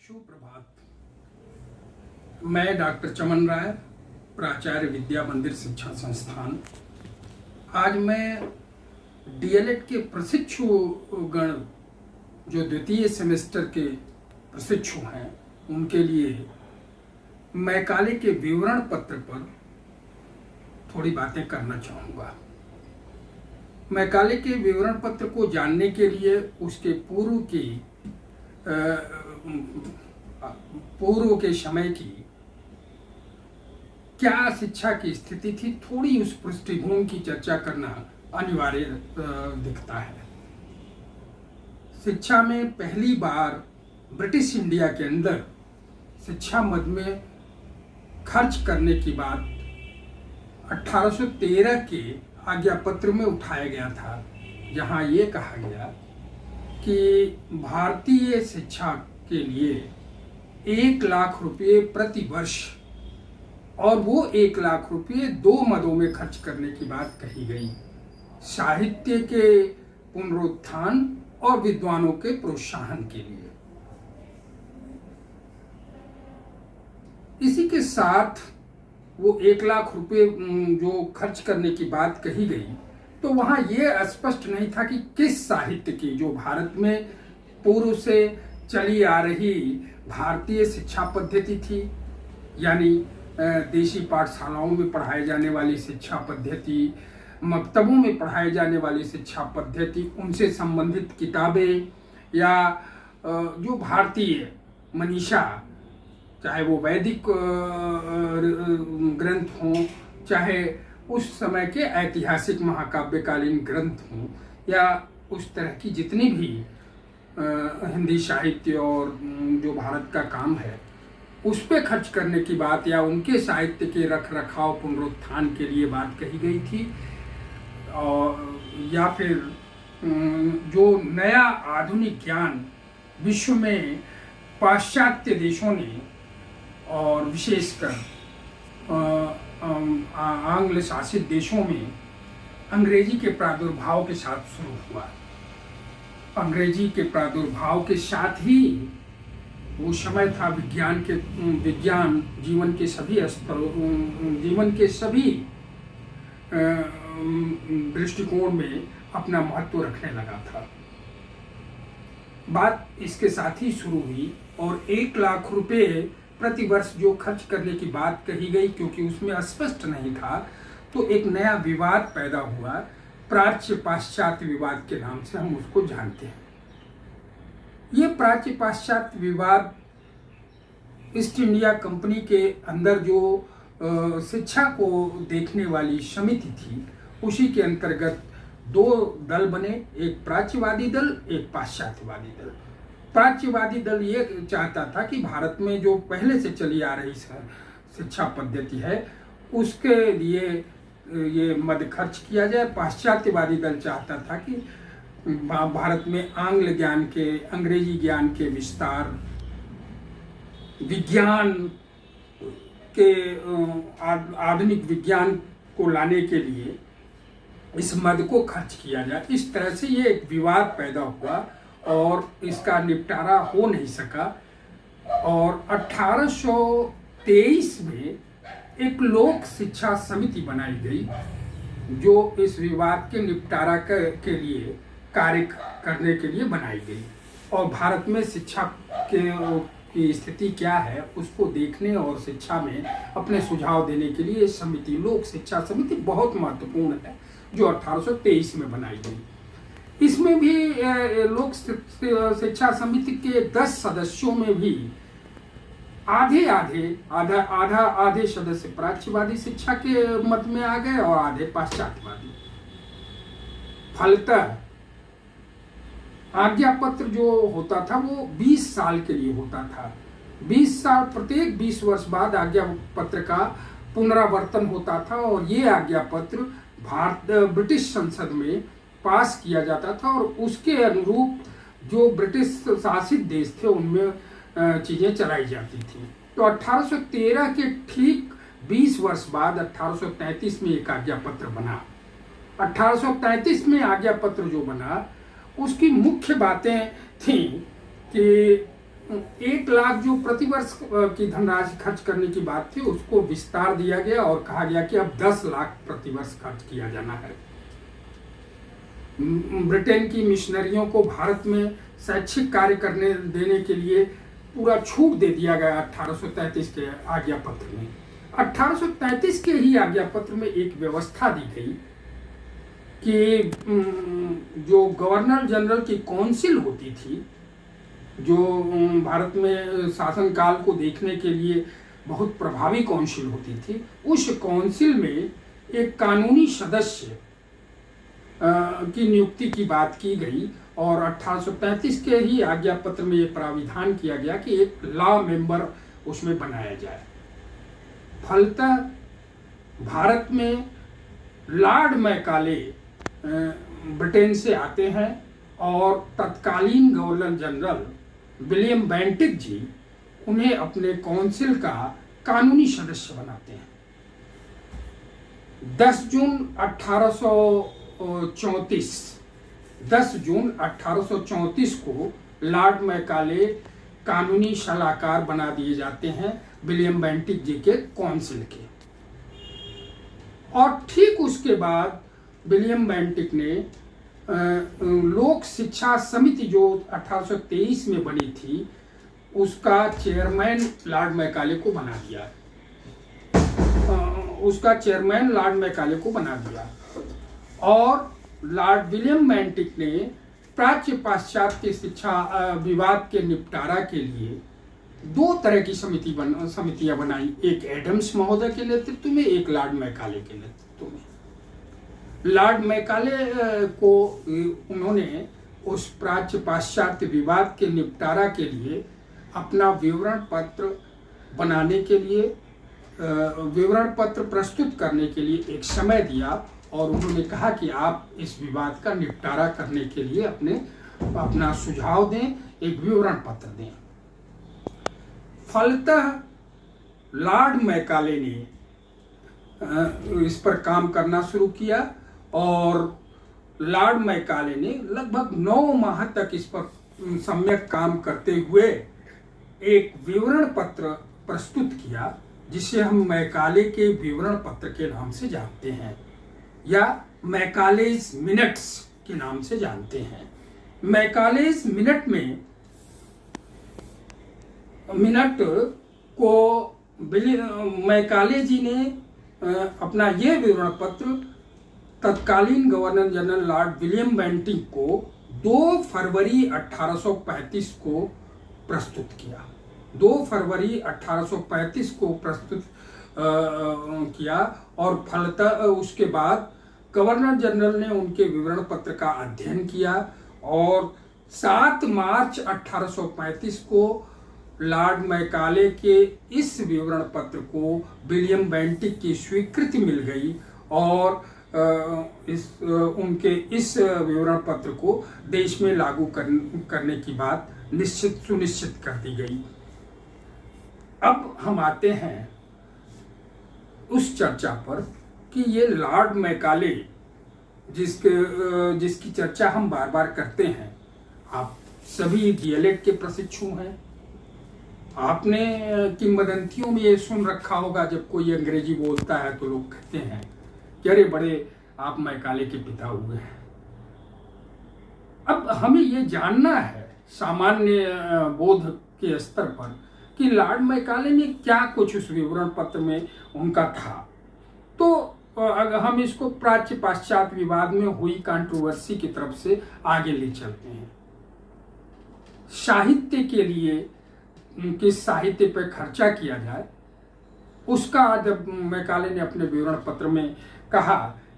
सुप्रभात। मैं डॉक्टर चमन राय, प्राचार्य विद्या मंदिर शिक्षा संस्थान। आज मैं डीएलएड के प्रशिक्षु गण जो द्वितीय सेमेस्टर के प्रशिक्षु हैं उनके लिए मैकाले के विवरण पत्र पर थोड़ी बातें करना चाहूँगा। मैकाले के विवरण पत्र को जानने के लिए उसके पूर्व के समय की क्या शिक्षा की स्थिति थी, थोड़ी उस पृष्ठभूमि की चर्चा करना अनिवार्य दिखता है। शिक्षा में पहली बार ब्रिटिश इंडिया के अंदर शिक्षा मद में खर्च करने की बात 1813 के आज्ञा पत्र में उठाया गया था, जहां ये कहा गया कि भारतीय शिक्षा के लिए 1 लाख रुपये प्रति वर्ष और वो 1 लाख रुपये 2 मदों में खर्च करने की बात कही गई, साहित्य के पुनरुत्थान और विद्वानों के प्रोत्साहन के लिए। इसी के साथ वो 1 लाख रुपये जो खर्च करने की बात कही गई, तो वहां ये स्पष्ट नहीं था कि किस साहित्य की, जो भारत में पूर्व से चली आ रही भारतीय शिक्षा पद्धति थी, यानी देशी पाठशालाओं में पढ़ाई जाने वाली शिक्षा पद्धति, मकतबों में पढ़ाई जाने वाली शिक्षा पद्धति, उनसे संबंधित किताबें या जो भारतीय मनीषा, चाहे वो वैदिक ग्रंथ हों, चाहे उस समय के ऐतिहासिक महाकाव्यकालीन ग्रंथ हों, या उस तरह की जितनी भी हिंदी साहित्य और जो भारत का काम है उस पे खर्च करने की बात, या उनके साहित्य के रख रखाव पुनरुत्थान के लिए बात कही गई थी, और या फिर जो नया आधुनिक ज्ञान विश्व में पाश्चात्य देशों ने और विशेषकर आंग्ल शासित देशों में अंग्रेजी के प्रादुर्भाव के साथ शुरू हुआ। अंग्रेजी के प्रादुर्भाव के साथ ही वो समय था विज्ञान जीवन के सभी स्तरों, जीवन के सभी दृष्टिकोण में अपना महत्व रखने लगा था। बात इसके साथ ही शुरू हुई और 1 लाख रुपए प्रति वर्ष जो खर्च करने की बात कही गई, क्योंकि उसमें स्पष्ट नहीं था, तो एक नया विवाद पैदा हुआ। प्राच्य पाश्चात्य विवाद के नाम से हम उसको जानते हैं। ये प्राच्य पाश्चात्य विवाद ईस्ट इंडिया कंपनी के अंदर जो शिक्षा को देखने वाली समिति थी, उसी के अंतर्गत 2 दल बने, एक प्राच्यवादी दल, एक पाश्चात्यवादी दल। प्राच्यवादी दल ये चाहता था कि भारत में जो पहले से चली आ रही शिक्षा पद्धति है उसके लिए ये मद खर्च किया जाए। पाश्चात्यवादी दल चाहता था कि भारत में आंग्ल ज्ञान के, अंग्रेजी ज्ञान के विस्तार, विज्ञान के आधुनिक विज्ञान को लाने के लिए इस मद को खर्च किया जाए। इस तरह से ये एक विवाद पैदा हुआ और इसका निपटारा हो नहीं सका, और 1823 में एक लोक शिक्षा समिति बनाई गई जो इस विवाद के निपटारा के लिए कार्य करने के लिए बनाई गई, और भारत में शिक्षा की स्थिति क्या है उसको देखने और शिक्षा में अपने सुझाव देने के लिए समिति, लोक शिक्षा समिति बहुत महत्वपूर्ण है, जो 1823 में बनाई गई। इसमें भी लोक शिक्षा समिति के 10 सदस्यों में भी आधे सदस्य प्राच्यवादी शिक्षा के मत में आ गए और आधे पाश्चात्यवादी। फलतः आज्ञा पत्र जो होता था वो 20 साल के लिए होता था। 20 साल, प्रत्येक 20 वर्ष बाद आज्ञा पत्र का पुनरावर्तन होता था, और ये आज्ञा पत्र ब्रिटिश संसद में पास किया जाता था, और उसके अनुरूप जो ब्रिटिश शासित देश थे उनमें चीजें चलाई जाती थी। तो 1813 के ठीक 20 वर्ष बाद 1833 में एक आज्ञा पत्र बना। 1833 में आज्ञा पत्र जो बना उसकी मुख्य बातें थी कि 1 लाख जो प्रतिवर्ष की धनराशि खर्च करने की बात थी उसको विस्तार दिया गया और कहा गया कि अब 10 लाख प्रतिवर्ष खर्च किया जाना है। ब्रिटेन की मिशनरियों को भारत में शैक्षिक कार्य करने देने के लिए पूरा छूट दे दिया गया 1833 के आज्ञा पत्र में। 1833 के ही आज्ञा पत्र में एक व्यवस्था दी गई कि जो गवर्नर जनरल की काउंसिल होती थी, जो भारत में शासनकाल को देखने के लिए बहुत प्रभावी काउंसिल होती थी, उस काउंसिल में एक कानूनी सदस्य की नियुक्ति की बात की गई और 1833 के ही आज्ञा पत्र में ये प्राविधान किया गया कि एक लॉ मेंबर उसमें बनाया जाए। फलतः भारत में लॉर्ड मैकाले ब्रिटेन से आते हैं और तत्कालीन गवर्नर जनरल विलियम बेंटिक जी उन्हें अपने काउंसिल का कानूनी सदस्य बनाते हैं। 10 जून 1834 को लॉर्ड मैकाले कानूनी सलाहकार बना दिए जाते हैं विलियम बेंटिक जी के काउंसिल के। और ठीक उसके बाद विलियम बेंटिक ने लोक शिक्षा समिति जो 1823 में बनी थी उसका चेयरमैन लॉर्ड मैकाले को बना दिया। और लॉर्ड विलियम बेंटिक ने प्राच्य पाश्चात्य शिक्षा विवाद के निपटारा के लिए 2 तरह की समितियां बनाई, एक एडम्स महोदय के नेतृत्व में, एक लॉर्ड मैकाले के नेतृत्व में। लॉर्ड मैकाले को उन्होंने उस प्राच्य पाश्चात्य विवाद के निपटारा के लिए अपना विवरण पत्र बनाने के लिए, विवरण पत्र प्रस्तुत करने के लिए एक समय दिया और उन्होंने कहा कि आप इस विवाद का निपटारा करने के लिए अपना सुझाव दें, एक विवरण पत्र दें। फलतः लॉर्ड मैकाले ने इस पर काम करना शुरू किया और लॉर्ड मैकाले ने लगभग 9 माह तक इस पर सम्यक काम करते हुए एक विवरण पत्र प्रस्तुत किया जिसे हम मैकाले के विवरण पत्र के नाम से जानते हैं या मैकालेज मिनट्स के नाम से जानते हैं। मैकालेज मिनट में मिनट को मैकाले जी ने अपना ये विवरण पत्र तत्कालीन governor general Lord William Bentinck को 2 फरवरी 1835 को प्रस्तुत किया। 2 फरवरी 1835 को प्रस्तुत किया और फलतः उसके बाद गवर्नर जनरल ने उनके विवरण पत्र का अध्ययन किया और 7 मार्च 1835 को लॉर्ड मैकाले के इस विवरण पत्र को विलियम बेंटिक की स्वीकृति मिल गई और उनके इस विवरण पत्र को देश में लागू करने की बात सुनिश्चित कर दी गई। अब हम आते हैं उस चर्चा पर कि ये लॉर्ड मैकाले जिसकी चर्चा हम बार बार करते हैं, आप सभी डीएलएड के प्रशिक्षु हैं, आपने किंवदंतियों में ये सुन रखा होगा जब कोई अंग्रेजी बोलता है तो लोग कहते हैं कि अरे बड़े आप मैकाले के पिता हुए हैं। अब हमें ये जानना है सामान्य बोध के स्तर पर कि लॉर्ड मैकाले ने क्या कुछ उस विवरण पत्र में उनका था। तो अगर हम इसको प्राच्य पाश्चात्य विवाद में हुई कंट्रोवर्सी की तरफ से आगे ले चलते हैं। साहित्य के लिए किस साहित्य पर खर्चा किया जाए उसका जब मैकाले ने अपने विवरण पत्र में कहा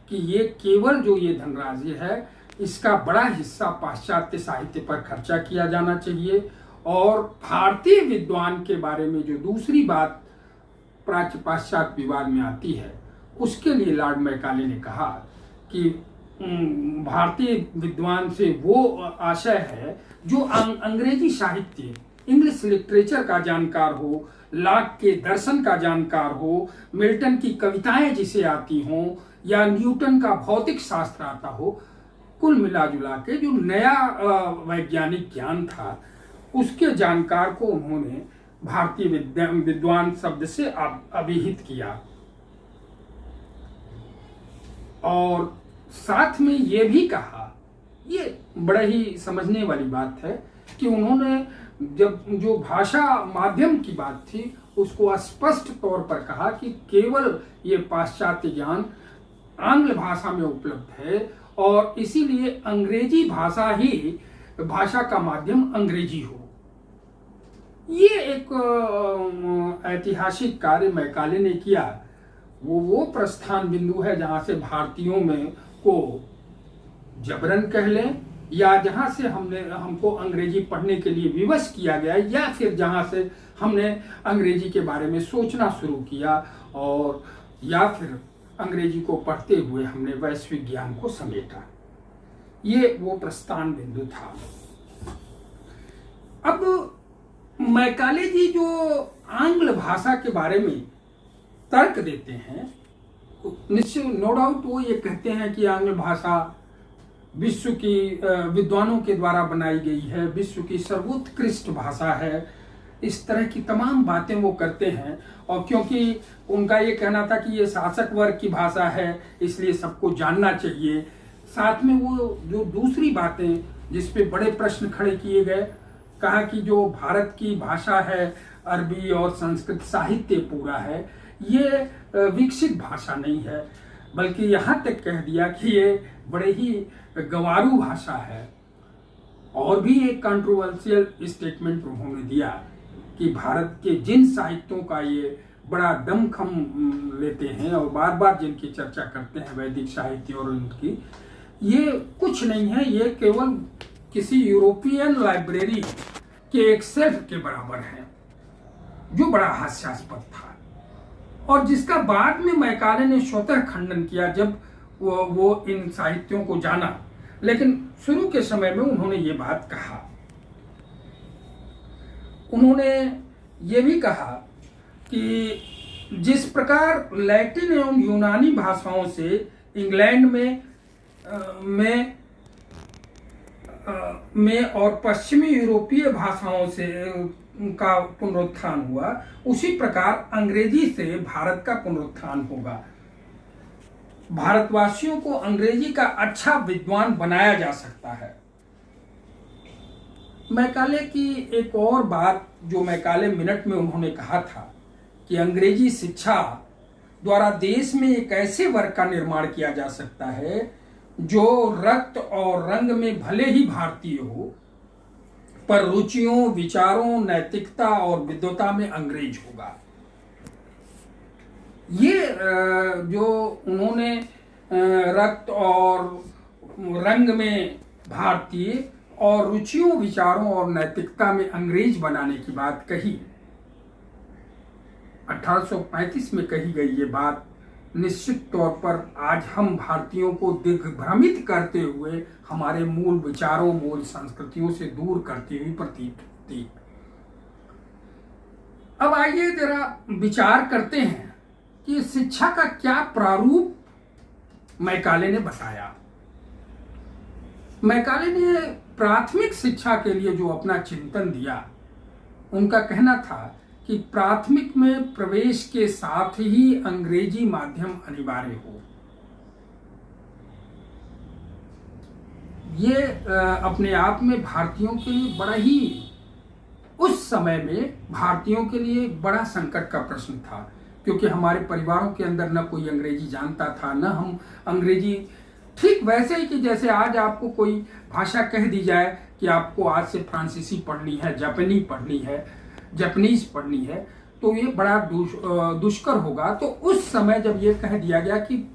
कि ये केवल जो ये धनराशि है इसका बड़ा हिस्सा पाश्चात्य साहित्य पर खर्चा किया जाना चाहिए और भारतीय विद्वान के बारे में जो दूसरी बात प्राच्य पाश्चात्य विवाद में आती है उसके लिए लॉर्ड मैकाले ने कहा कि भारतीय विद्वान से वो आशय है जो अंग्रेजी साहित्य, इंग्लिश लिटरेचर का जानकार हो, लॉक के दर्शन का जानकार हो, मिल्टन की कविताएं जिसे आती हों या न्यूटन का भौतिक शास्त्र आता हो, कुल मिला जुला के जो नया वैज्ञानिक ज्ञान था उसके जानकार को उन्होंने भारतीय विद्वान शब्द से अभिहित किया। और साथ में ये भी कहा, ये बड़ा ही समझने वाली बात है, कि उन्होंने जब जो भाषा माध्यम की बात थी उसको स्पष्ट तौर पर कहा कि केवल ये पाश्चात्य ज्ञान आंग्ल भाषा में उपलब्ध है और इसीलिए अंग्रेजी भाषा का माध्यम अंग्रेजी हो। ये एक ऐतिहासिक कार्य मैकाले ने किया। वो प्रस्थान बिंदु है जहां से भारतीयों में को जबरन कह लें, या जहां से हमको अंग्रेजी पढ़ने के लिए विवश किया गया, या फिर जहां से हमने अंग्रेजी के बारे में सोचना शुरू किया, और या फिर अंग्रेजी को पढ़ते हुए हमने वैश्विक ज्ञान को समेटा। ये वो प्रस्थान बिंदु था। अब मैकाले जी जो आंग्ल भाषा के बारे में तर्क देते हैं, निश्चित नो डाउट वो ये कहते हैं कि आंग्ल भाषा विश्व की विद्वानों के द्वारा बनाई गई है, विश्व की सर्वोत्कृष्ट भाषा है, इस तरह की तमाम बातें वो करते हैं। और क्योंकि उनका ये कहना था कि ये शासक वर्ग की भाषा है, इसलिए सबको जानना चाहिए। साथ में वो जो दूसरी बातें जिस पे बड़े प्रश्न खड़े किए गए, कहा कि जो भारत की भाषा है, अरबी और संस्कृत साहित्य पूरा है, ये विकसित भाषा नहीं है, बल्कि यहाँ तक कह दिया कि ये बड़े ही गंवारू भाषा है। और भी एक कंट्रोवर्शियल स्टेटमेंट उन्होंने दिया कि भारत के जिन साहित्यों का ये बड़ा दमखम लेते हैं और बार बार जिनकी चर्चा करते हैं, वैदिक साहित्य और उनकी, ये कुछ नहीं है, ये केवल किसी यूरोपियन लाइब्रेरी के एक सेल्फ के बराबर है, जो बड़ा हास्यास्पद था और जिसका बाद में मैकाले ने स्वतः खंडन किया जब वो इन साहित्यों को जाना। लेकिन शुरू के समय में उन्होंने ये बात कहा। उन्होंने ये भी कहा कि जिस प्रकार लैटिन एवं यूनानी भाषाओं से इंग्लैंड में और पश्चिमी यूरोपीय भाषाओं से का पुनरुत्थान हुआ, उसी प्रकार अंग्रेजी से भारत का पुनरुत्थान होगा। भारतवासियों को अंग्रेजी का अच्छा विद्वान बनाया जा सकता है। मैकाले की एक और बात जो मैकाले मिनट में उन्होंने कहा था कि अंग्रेजी शिक्षा द्वारा देश में एक ऐसे वर्ग का निर्माण किया जा सकता है जो रक्त और रंग में भले ही भारतीय हो, पर रुचियों, विचारों, नैतिकता और विद्वता में अंग्रेज होगा। ये जो उन्होंने रक्त और रंग में भारतीय और रुचियों, विचारों और नैतिकता में अंग्रेज बनाने की बात कही, 1835 में कही गई ये बात निश्चित तौर पर आज हम भारतीयों को दिग्भ्रमित करते हुए हमारे मूल विचारों, मूल संस्कृतियों से दूर करती हुई प्रतीत होती। अब आइए जरा विचार करते हैं कि शिक्षा का क्या प्रारूप मैकाले ने बताया। मैकाले ने प्राथमिक शिक्षा के लिए जो अपना चिंतन दिया, उनका कहना था कि प्राथमिक में प्रवेश के साथ ही अंग्रेजी माध्यम अनिवार्य हो। ये अपने आप में भारतीयों के लिए बड़ा ही, उस समय में भारतीयों के लिए बड़ा संकट का प्रश्न था, क्योंकि हमारे परिवारों के अंदर न कोई अंग्रेजी जानता था, न हम अंग्रेजी, ठीक वैसे ही कि जैसे आज आपको कोई भाषा कह दी जाए कि आपको आज से फ्रांसीसी पढ़नी है, जापानीज पढ़नी है, तो ये बड़ा दुष्कर होगा। तो उस समय जब ये कह दिया गया कि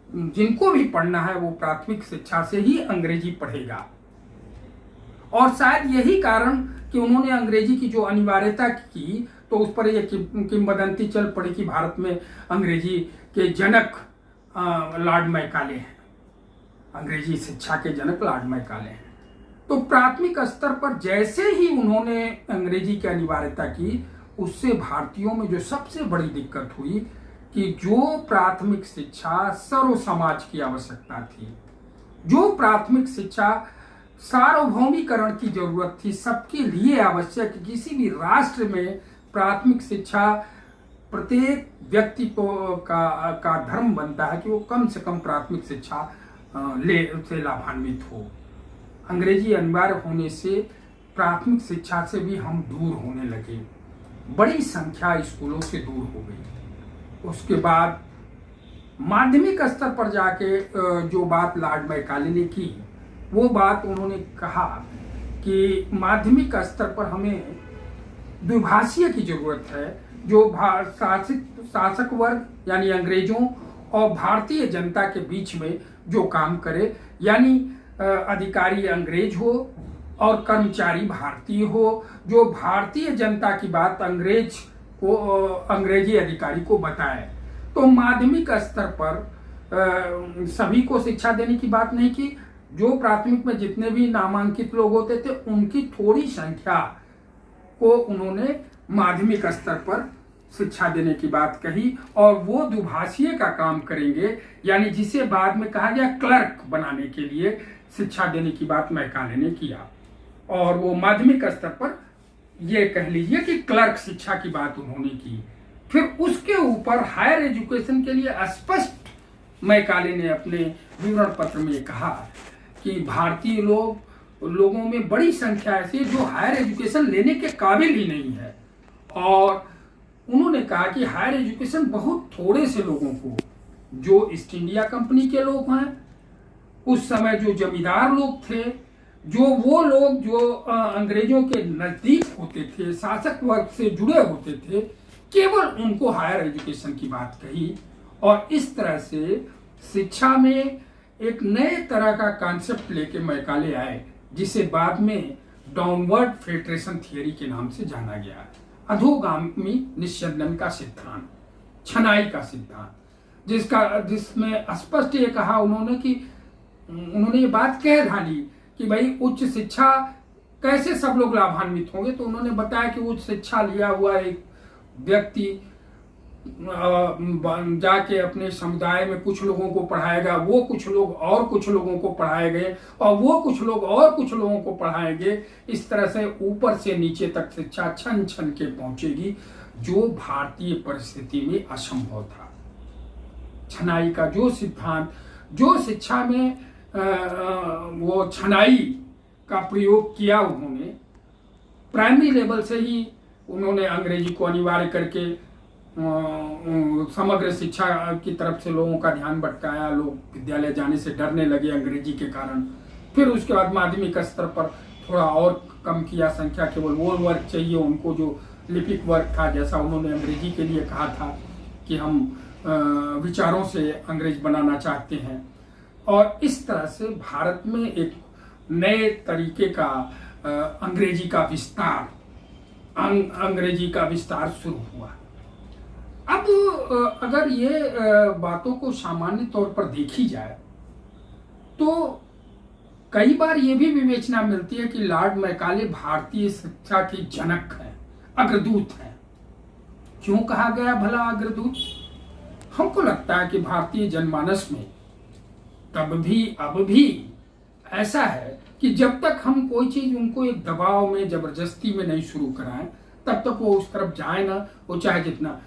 जिनको भी पढ़ना है वो प्राथमिक शिक्षा से ही अंग्रेजी पढ़ेगा, और शायद यही कारण कि उन्होंने अंग्रेजी की जो अनिवार्यता की, तो उस पर यह किंवदंती चल पड़ी कि भारत में अंग्रेजी के जनक लॉर्ड मैकाले हैं, अंग्रेजी शिक्षा के जनक लॉर्ड मैकाले हैं। तो प्राथमिक स्तर पर जैसे ही उन्होंने अंग्रेजी की अनिवार्यता की, उससे भारतीयों में जो सबसे बड़ी दिक्कत हुई कि जो प्राथमिक शिक्षा सर्व समाज की आवश्यकता थी, जो प्राथमिक शिक्षा सार्वभौमिकरण की जरूरत थी, सबके लिए आवश्यक। किसी भी राष्ट्र में प्राथमिक शिक्षा प्रत्येक व्यक्ति का धर्म बनता है कि वो कम से कम प्राथमिक शिक्षा से लाभान्वित हो। अंग्रेजी अनिवार्य होने से प्राथमिक शिक्षा से भी हम दूर होने लगे, बड़ी संख्या स्कूलों से दूर हो गई। उसके बाद माध्यमिक स्तर पर जाके जो बात लॉर्ड मैकाले ने की, वो बात उन्होंने कहा कि माध्यमिक स्तर पर हमें द्विभाषीय की जरूरत है, जो शासक वर्ग यानी अंग्रेजों और भारतीय जनता के बीच में जो काम करे, यानी अधिकारी अंग्रेज हो और कर्मचारी भारतीय हो, जो भारतीय जनता की बात अंग्रेजी अधिकारी को बताए। तो माध्यमिक स्तर पर सभी को शिक्षा देने की बात नहीं की। जो प्राथमिक में जितने भी नामांकित लोग होते थे उनकी थोड़ी संख्या को उन्होंने माध्यमिक स्तर पर शिक्षा देने की बात कही, और वो दुभाषीय का काम करेंगे, यानी जिसे बाद में कहा गया क्लर्क बनाने के लिए शिक्षा देने की बात मैकाले ने किया। और वो माध्यमिक स्तर पर ये कह लीजिए कि क्लर्क शिक्षा की बात उन्होंने की। फिर उसके ऊपर हायर एजुकेशन के लिए स्पष्ट मैकाले ने अपने विवरण पत्र में कहा कि भारतीय लोगों में बड़ी संख्या ऐसी जो हायर एजुकेशन लेने के काबिल ही नहीं है, और उन्होंने कहा कि हायर एजुकेशन बहुत थोड़े से लोगों को, जो ईस्ट इंडिया कंपनी के लोग हैं, उस समय जो जमींदार लोग थे, जो वो लोग जो अंग्रेजों के नजदीक होते थे, शासक वर्ग से जुड़े होते थे, केवल उनको हायर एजुकेशन की बात कही। और इस तरह से शिक्षा में एक नए तरह का कॉन्सेप्ट लेके मैकाले आए, जिसे बाद में डाउनवर्ड फिल्ट्रेशन थियरी के नाम से जाना गया। अधोगामी निस्यंदन का सिद्धांत, छनाई का सिद्धांत, जिसमें स्पष्ट ये कहा उन्होंने कि उन्होंने ये बात कह डाली कि भाई उच्च शिक्षा कैसे सब लोग लाभान्वित होंगे। तो उन्होंने बताया कि उच्च शिक्षा लिया हुआ एक व्यक्ति जाके अपने समुदाय में कुछ लोगों को पढ़ाएगा, वो कुछ लोग और कुछ लोगों को पढ़ाएंगे, और वो कुछ लोग और कुछ लोगों को पढ़ाएंगे। इस तरह से ऊपर से नीचे तक शिक्षा छन छन के पहुंचेगी, जो भारतीय परिस्थिति में असंभव था। छनाई का जो सिद्धांत, जो शिक्षा में वो छनाई का प्रयोग किया उन्होंने, प्राइमरी लेवल से ही उन्होंने अंग्रेजी को अनिवार्य करके समग्र शिक्षा की तरफ से लोगों का ध्यान भटकाया। लोग विद्यालय जाने से डरने लगे अंग्रेजी के कारण। फिर उसके बाद माध्यमिक स्तर पर थोड़ा और कम किया संख्या, केवल वो वर्ग चाहिए उनको जो लिपिक वर्ग था, जैसा उन्होंने अंग्रेजी के लिए कहा था कि हम विचारों से अंग्रेज बनाना चाहते हैं। और इस तरह से भारत में एक नए तरीके का अंग्रेजी का विस्तार शुरू हुआ। अब अगर ये बातों को सामान्य तौर पर देखी जाए तो कई बार ये भी विवेचना मिलती है कि लॉर्ड मैकाले भारतीय शिक्षा के जनक हैं, अग्रदूत हैं। क्यों कहा गया भला अग्रदूत? हमको लगता है कि भारतीय जनमानस में तब भी अब भी ऐसा है कि जब तक हम कोई चीज उनको एक दबाव में जबरदस्ती में नहीं शुरू कराएं, तब तक वो उस तरफ जाए ना, वो चाहे जितना।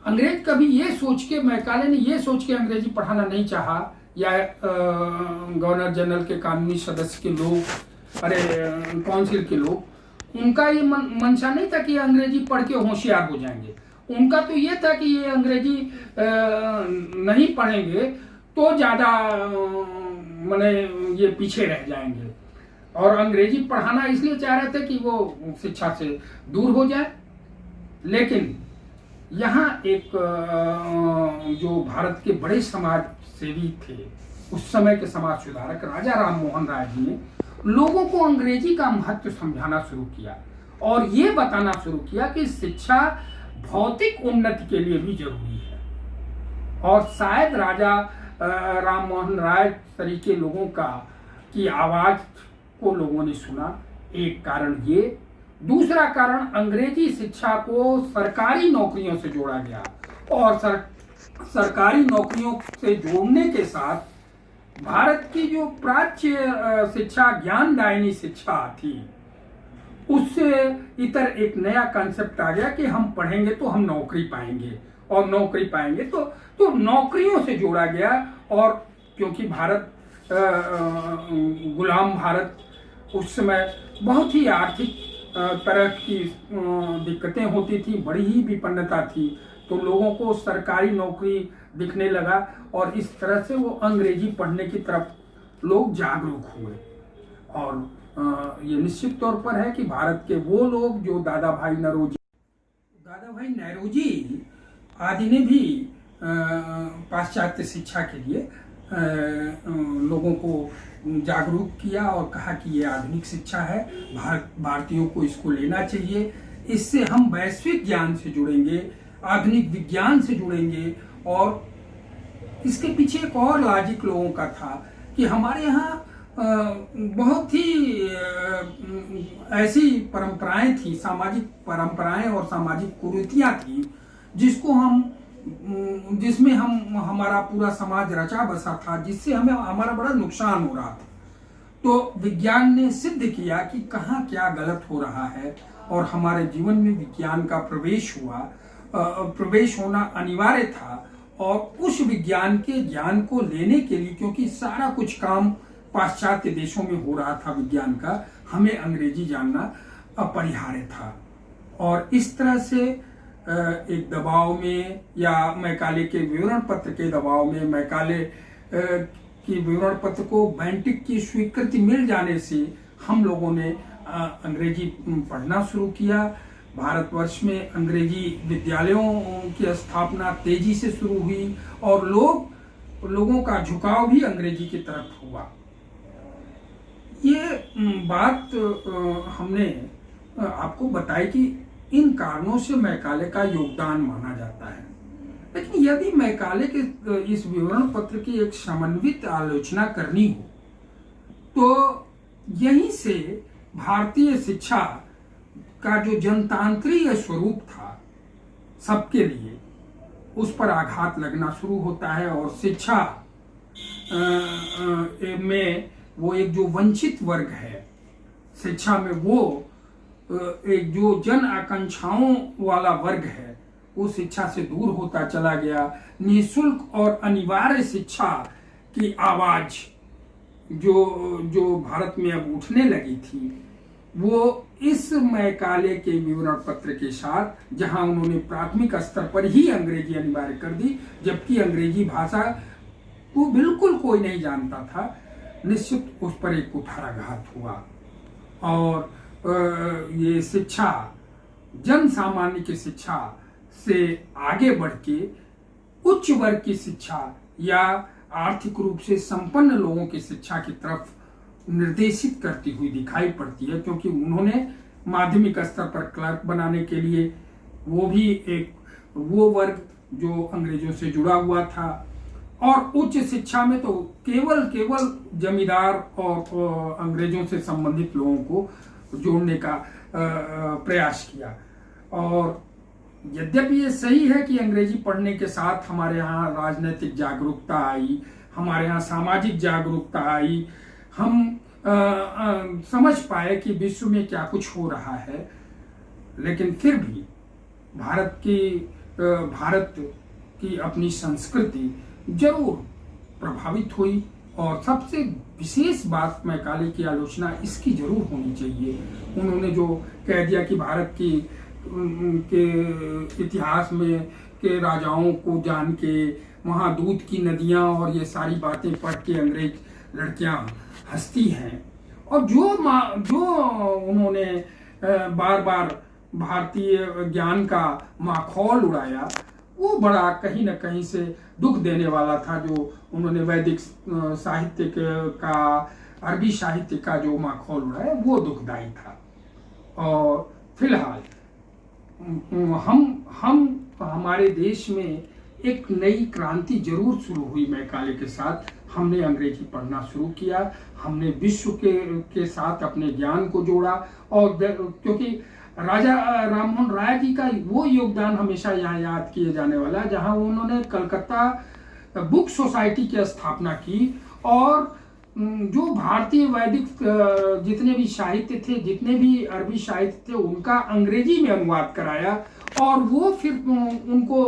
अंग्रेज कभी ये सोच के, मैकाले ने ये सोच के अंग्रेजी पढ़ाना नहीं चाहा, या गवर्नर जनरल के कानूनी सदस्य के लोग, काउंसिल के लोग, उनका ये मंशा नहीं था कि अंग्रेजी पढ़ के होशियार हो जाएंगे। उनका तो ये था कि ये अंग्रेजी नहीं पढ़ेंगे तो ज्यादा ये पीछे रह जाएंगे, और अंग्रेजी पढ़ाना इसलिए चाह रहे थे कि वो शिक्षा से दूर हो जाए। लेकिन यहाँ एक जो भारत के बड़े समाज सेवी थे, उस समय के समाज सुधारक राजा राम मोहन राय जी ने लोगों को अंग्रेजी का महत्व समझाना शुरू किया, और ये बताना शुरू किया कि शिक्षा भौतिक उन्नति के लिए भी जरूरी है। और शायद राजा राम मोहन राय तरीके लोगों की आवाज को लोगों ने सुना, एक कारण ये। दूसरा कारण, अंग्रेजी शिक्षा को सरकारी नौकरियों से जोड़ा गया, और सरकारी नौकरियों से जोड़ने के साथ भारत की जो प्राच्य शिक्षा ज्ञानदायिनी शिक्षा थी, उससे इतर एक नया कंसेप्ट आ गया कि हम पढ़ेंगे तो हम नौकरी पाएंगे, और नौकरी पाएंगे तो नौकरियों से जोड़ा गया। और क्योंकि भारत गुलाम भारत, उस समय बहुत ही आर्थिक तरह की दिक्कतें होती थी, बड़ी ही विपन्नता थी, तो लोगों को सरकारी नौकरी दिखने लगा और इस तरह से वो अंग्रेजी पढ़ने की तरफ लोग जागरूक हुए। और ये निश्चित तौर पर है कि भारत के वो लोग जो दादा भाई नौरोजी आदि ने भी पाश्चात्य शिक्षा के लिए लोगों को जागरूक किया और कहा कि ये आधुनिक शिक्षा है, भारतीयों को इसको लेना चाहिए, इससे हम वैश्विक ज्ञान से जुड़ेंगे, आधुनिक विज्ञान से जुड़ेंगे। और इसके पीछे एक और लॉजिक लोगों का था कि हमारे यहाँ बहुत ही ऐसी परंपराएं थी, सामाजिक परंपराएं और सामाजिक कुरीतियां थी जिसमें हमारा पूरा समाज रचा बसा था, जिससे हमें हमारा बड़ा नुकसान हो रहा था। तो विज्ञान ने सिद्ध किया कि कहाँ क्या गलत हो रहा है, और हमारे जीवन में विज्ञान का प्रवेश होना अनिवार्य था। और उस विज्ञान के ज्ञान को लेने के लिए, क्योंकि सारा कुछ काम पाश्चात्य देशों में हो रहा था विज्ञान का, हमें अंग्रेजी जानना अपरिहार्य था। और इस तरह से एक दबाव में, या मैकाले के विवरण पत्र के दबाव में, मैकाले की विवरण पत्र को बेंटिक की स्वीकृति मिल जाने से हम लोगों ने अंग्रेजी पढ़ना शुरू किया। भारतवर्ष में अंग्रेजी विद्यालयों की स्थापना तेजी से शुरू हुई और लोगों का झुकाव भी अंग्रेजी की तरफ हुआ। ये बात हमने आपको बताई कि इन कारणों से मैकाले का योगदान माना जाता है। लेकिन यदि मैकाले के इस विवरण पत्र की एक समन्वित आलोचना करनी हो, तो यहीं से भारतीय शिक्षा का जो जनतांत्रिक स्वरूप था सबके लिए, उस पर आघात लगना शुरू होता है। और शिक्षा में वो एक जो वंचित वर्ग है, शिक्षा में वो एक जो जन आकांक्षाओं वाला वर्ग है, वो शिक्षा से दूर होता चला गया। निःशुल्क और अनिवार्य शिक्षा की आवाज जो भारत में अब उठने लगी थी, वो इस मैकाले के विवरण पत्र के साथ, जहां उन्होंने प्राथमिक स्तर पर ही अंग्रेजी अनिवार्य कर दी, जबकि अंग्रेजी भाषा को बिल्कुल कोई नहीं जानता था, निश्चित उस पर एक कुठाराघात हुआ। और ये शिक्षा जन सामान्य की शिक्षा से आगे बढ़ के उच्च वर्ग की शिक्षा या आर्थिक रूप से संपन्न लोगों की शिक्षा की तरफ निर्देशित करती हुई दिखाई पड़ती है, क्योंकि उन्होंने माध्यमिक स्तर पर क्लर्क बनाने के लिए, वो भी वो वर्ग जो अंग्रेजों से जुड़ा हुआ था, और उच्च शिक्षा में तो केवल जमींदार और अंग्रेजों से संबंधित लोगों को जोड़ने का प्रयास किया। और यद्यपि ये सही है कि अंग्रेजी पढ़ने के साथ हमारे यहाँ राजनीतिक जागरूकता आई, हमारे यहाँ सामाजिक जागरूकता आई, हम समझ पाए कि विश्व में क्या कुछ हो रहा है, लेकिन फिर भी भारत की अपनी संस्कृति जरूर प्रभावित हुई। और सबसे विशेष बात मैकाले की आलोचना इसकी जरूर होनी चाहिए। उन्होंने जो कह दिया कि भारत के इतिहास में के राजाओं को जान के, वहाँ दूध की नदियाँ और ये सारी बातें पढ़ के अंग्रेज लड़कियाँ हंसती हैं, और जो उन्होंने बार बार भारतीय ज्ञान का माखौल उड़ाया, वो बड़ा कहीं न कहीं से दुख देने वाला था। जो उन्होंने वैदिक साहित्य का, अरबी साहित्य का जो माखौल उड़ाया, वो दुखदायी था। और फिलहाल हमारे देश में एक नई क्रांति जरूर शुरू हुई मैकाले के साथ। हमने अंग्रेजी पढ़ना शुरू किया, हमने विश्व के साथ अपने ज्ञान को जोड़ा। और क्योंकि राजा राममोहन राय जी का वो योगदान हमेशा यहाँ याद किए जाने वाला, जहाँ उन्होंने कलकत्ता बुक सोसाइटी की स्थापना की और जो भारतीय वैदिक जितने भी साहित्य थे, जितने भी अरबी साहित्य थे, उनका अंग्रेजी में अनुवाद कराया और वो फिर उनको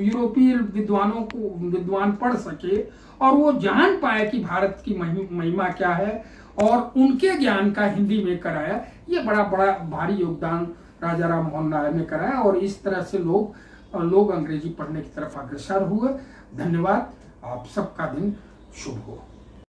यूरोपीय विद्वान पढ़ सके और वो जान पाए कि भारत की महिमा क्या है और उनके ज्ञान का हिंदी में कराया। ये बड़ा बड़ा भारी योगदान राजा राम मोहन राय ने कराया और इस तरह से लोग अंग्रेजी पढ़ने की तरफ अग्रसर हुए। धन्यवाद। आप सबका दिन शुभ हो।